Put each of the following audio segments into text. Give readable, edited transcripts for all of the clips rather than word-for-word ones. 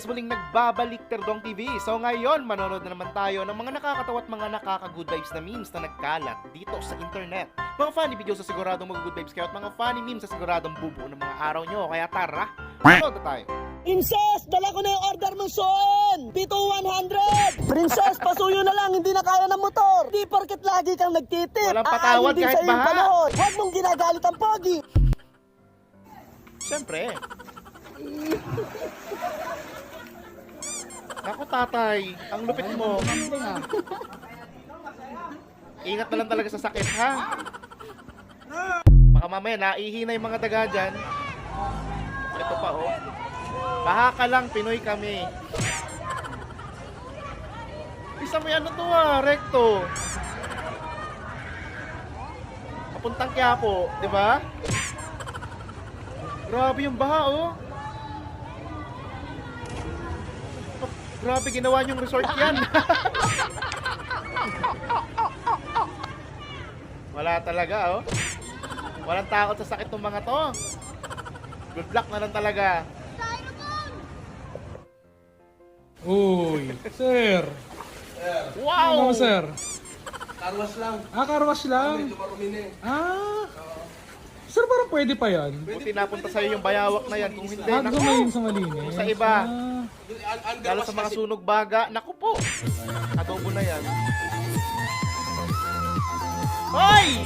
guys, muling nagbabalik Terdong TV. So ngayon, manonood na naman tayo ng mga nakakatawa at mga nakaka-good vibes na memes na nagkalat dito sa internet. Mga funny videos sa siguradong mag-good vibes kayo at mga funny memes sa siguradong bubuo ng mga araw nyo. Kaya tara, manood na tayo. Princess, dala ko na yung order mong suon! Pito 100! Princess, pasuyo na lang, hindi na kaya ng motor! Di porket lagi kang nagtitip! Walang patawad din kahit sa'yo yung baha. panahon. Huwag mong ginagalit ang pogi! Siyempre. Naku tatay, ang lupit mo. Ingat na lang talaga sa sakit, ha? Baka mamaya naihi na yung mga daga dyan. Ito pa, oh. Baha ka lang, Pinoy kami. Isa mo ano to, rekto. Papuntang Quiapo, di ba? Grabe yung baha, oh. Grabe, ginawa niyong resort yan. Wala talaga, oh. Walang takot sa sakit ng mga to. Good luck na lang talaga. Uy, sir. Wow! Ano, sir? Karwas lang. Karwas lang. Medyo marumi na eh. Sir, parang pwede pa yan. Buti napunta sa'yo yung bayawak na yan. Kung hindi, Gumayin naku. sa malinis. Sa iba. Under Lalo wash sa mga kasi. sunog baga. Naku po. Adobo na yan. Hoy!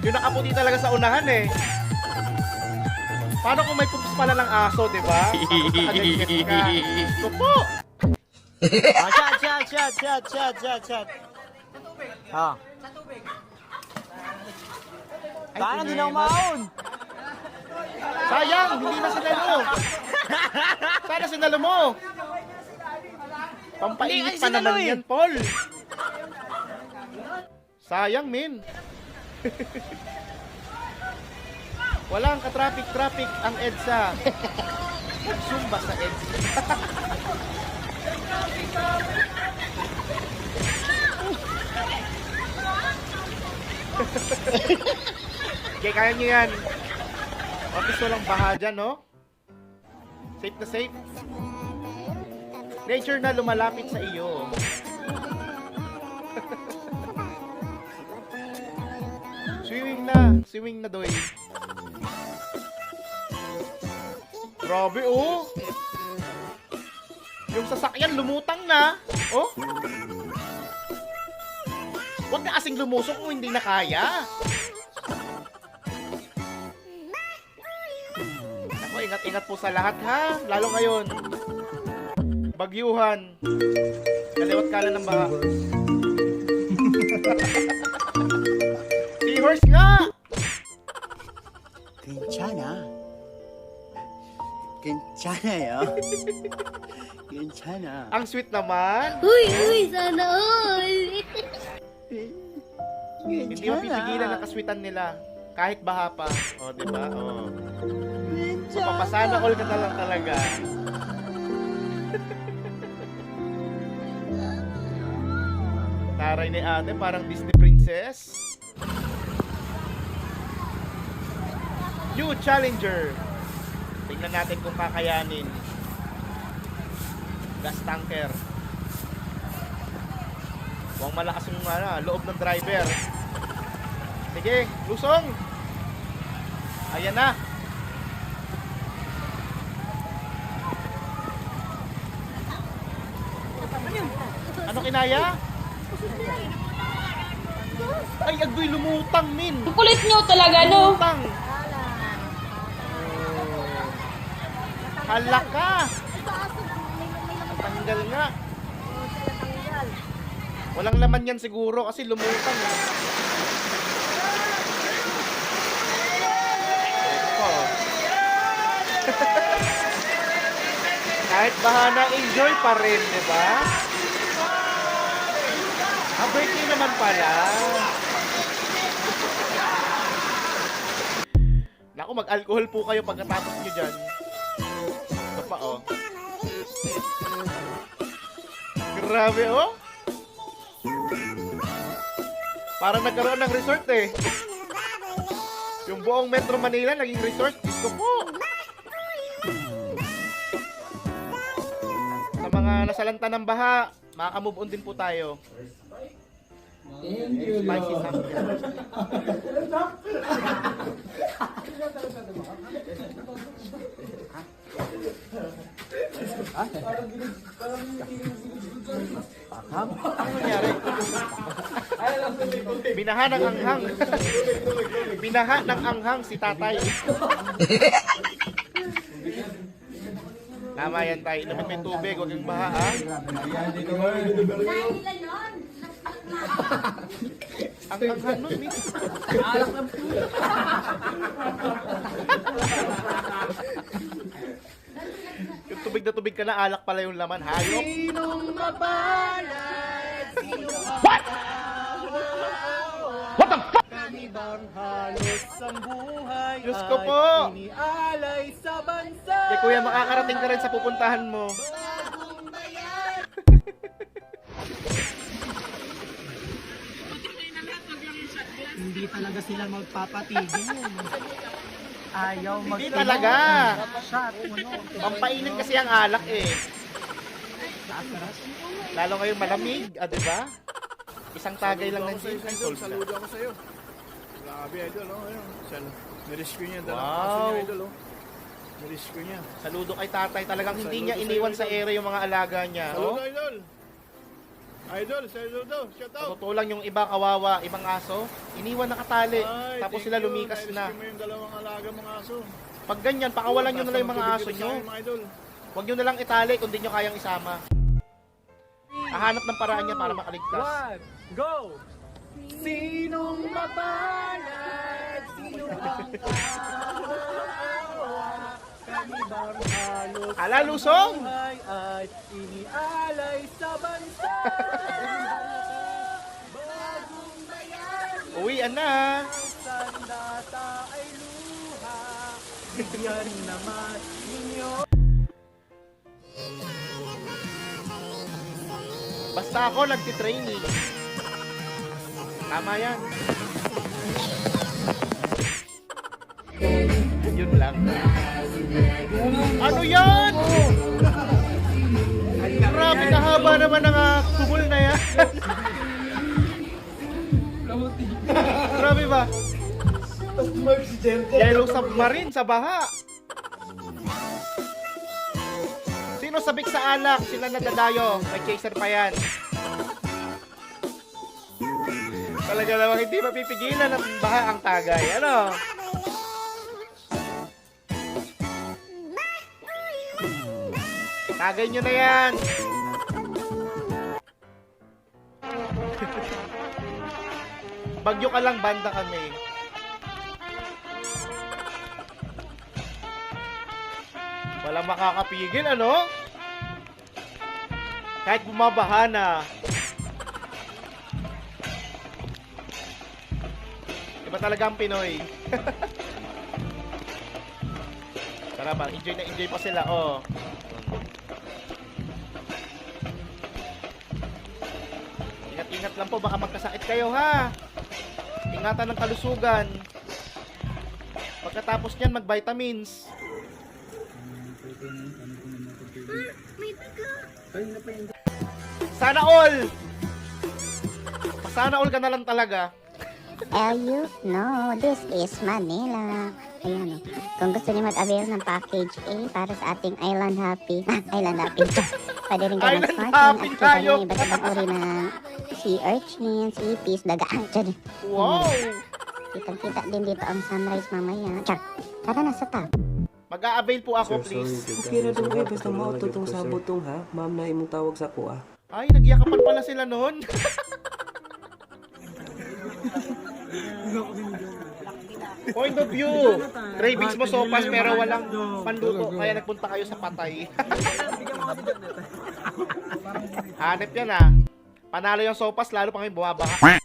Yung nakaputi talaga sa unahan eh. Paano kung may pups pala ng aso, di ba? Makakadagit ka. Ito po. Shot! Ha? Kaya hindi na umaon! Sayang, hindi na sinalo. Sana sinalo mo. Pampainit pa naman yan, Paul. Sayang, min. Walang ka-traffic ang EDSA. Nagsumba sa EDSA. Okay, kaya nyo yan. Office walang baha dyan, no? Safe na safe. Nature na lumalapit sa iyo. Swimming na doy. Grabe, oh. Yung sasakyan lumutang na. Oh. Huwag na kasing lumusok kung hindi na kaya. Ako, ingat-ingat po sa lahat, ha? Lalo ngayon. Bagyuhan. Kaliwat kanan ng baha. Seahorse nga! 괜찮아요. 괜찮아. Ang sweet naman. Uy, sana all. Hindi mapipigilan ang kaswitan nila. Kahit baha pa. O, diba? O. Mapapasana all ka na lang talaga. Taray ni ate, parang Disney princess. New challenger. Tingnan natin kung kakayanin. Gas tanker. Huwag malakas yung loob ng driver. Sige, lusong. Ayan na. Ano kinaya? Ay, agoy lumutang, min. Ang kulit nyo talaga, no? Lumutang. Hala ka. Tanggal nga. Walang laman yan siguro kasi lumutang. Ito po. Kahit bahana, enjoy pa rin, di ba? Birthday naman pala. Naku, mag-alcohol po kayo pagkatapos nyo dyan. Ito pa, oh. Grabe, oh. Parang nagkaroon ng resort, eh. Yung buong Metro Manila naging resort. Gusto po. nasalanta ng baha, makaka-move on din po tayo. Spicy something. Ano nangyari? Binaha ng anghang. Binaha ng anghang si tatay. Tama yan tayo. Inumin mo yung tubig, huwag yung baha ha. Ang anghang nun, miss. Yung tubig na tubig ka na, alak pala yung laman. Hayop. Sinong mabalag? What? What the fuck? Kami bang halos ang buhay? Diyos ko po. Inialay sa bansa. Kuya, makakarating ka rin sa pupuntahan mo. Hindi talaga sila magpapatigil. Ayaw mag- Hindi talaga. Shot, ano. Pampainit kasi ang alak eh. Lalo ngayon malamig, di ba? Isang tagay lang ng gin, ay solve ka. Saludo ako sa'yo. Grabe, idol, oh. Ayun. Nirescue niya. Dalawang Wow. aso niya, idol, oh. Nirescue niya. Saludo kay tatay, talagang hindi niya Saludo iniwan sa'yo, sa ere yung mga alaga niya. Saludo, Oh? idol. Idol, saludo. Shout out. Totoo lang yung iba kawawa, ibang aso, iniwan nakatali, Ay, tapos thank sila you. lumikas na. Nirescue mo yung dalawang alaga mong aso. Pag ganyan, pakawalan nyo na lang yung mga Tubig aso dito sa nyo. akin, mga idol. Huwag nyo na lang itali kung di nyo kayang isama. Hahanap ng paraan niya para makaligtas. Go! Sinong mabalag? Sinong ang kawawa? Kami bang halos Hala, lusong! buhay ay inialay sa bansa? Bagong bayan, Uwian na! sandata ay luha. Bigyan naman ninyo. Basta ako nagtitraining. Tama yan. Yun lang. Ano yan? Grabe, kahaba naman ang kubol na yan. Grabe ba? Yellow submarine sa baha. Sino sabik sa alak? Sila nadadayo. May chaser pa yan. Talaga namang hindi mapipigilan ng baha ang tagay. Ano? Tagay nyo na yan. Bagyo ka lang, banda kami. Walang makakapigil, ano? Kahit bumabaha na. Iba talaga ang Pinoy. Tara ba, enjoy na enjoy pa sila, oh. Ingat-ingat lang po, baka magkasakit kayo, ha? Ingatan ng kalusugan. Pagkatapos niyan, mag-vitamins. Sana all! Sana all ka na lang talaga. You know, this is Manila. Ayan o. Kung gusto niyo mag-avail ng package A para sa ating Island Happy. Island Happy. Pwede rin gawin Island snorkeling Happy at kita tayo. niyo iba't ibang uri ng sea urchins, ipis, dagaan. Tiyan. Wow! Kitang-kita din dito ang sunrise mamaya. Char. Tara na sa top. Mag-a-avail po ako, please. Okay na dong basta mao tutong sa butong ha. Ma'am na imong tawag sa ko ah. Ay, nagyakapan pala sila noon. Point of view. Cravings mo sopas pero walang panluto kaya nagpunta kayo sa patay. Hanep yan ah. Panalo yung sopas lalo pa ngayon bumabaha.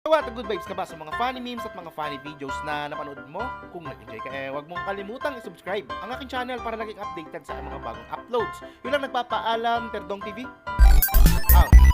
What, good vibes ka ba sa mga funny memes at mga funny videos na napanood mo? Kung nag-enjoy ka, huwag mong kalimutang i-subscribe ang aking channel para laging updated sa mga bagong uploads. Yun lang nagpapaalam, Terdong TV. Out.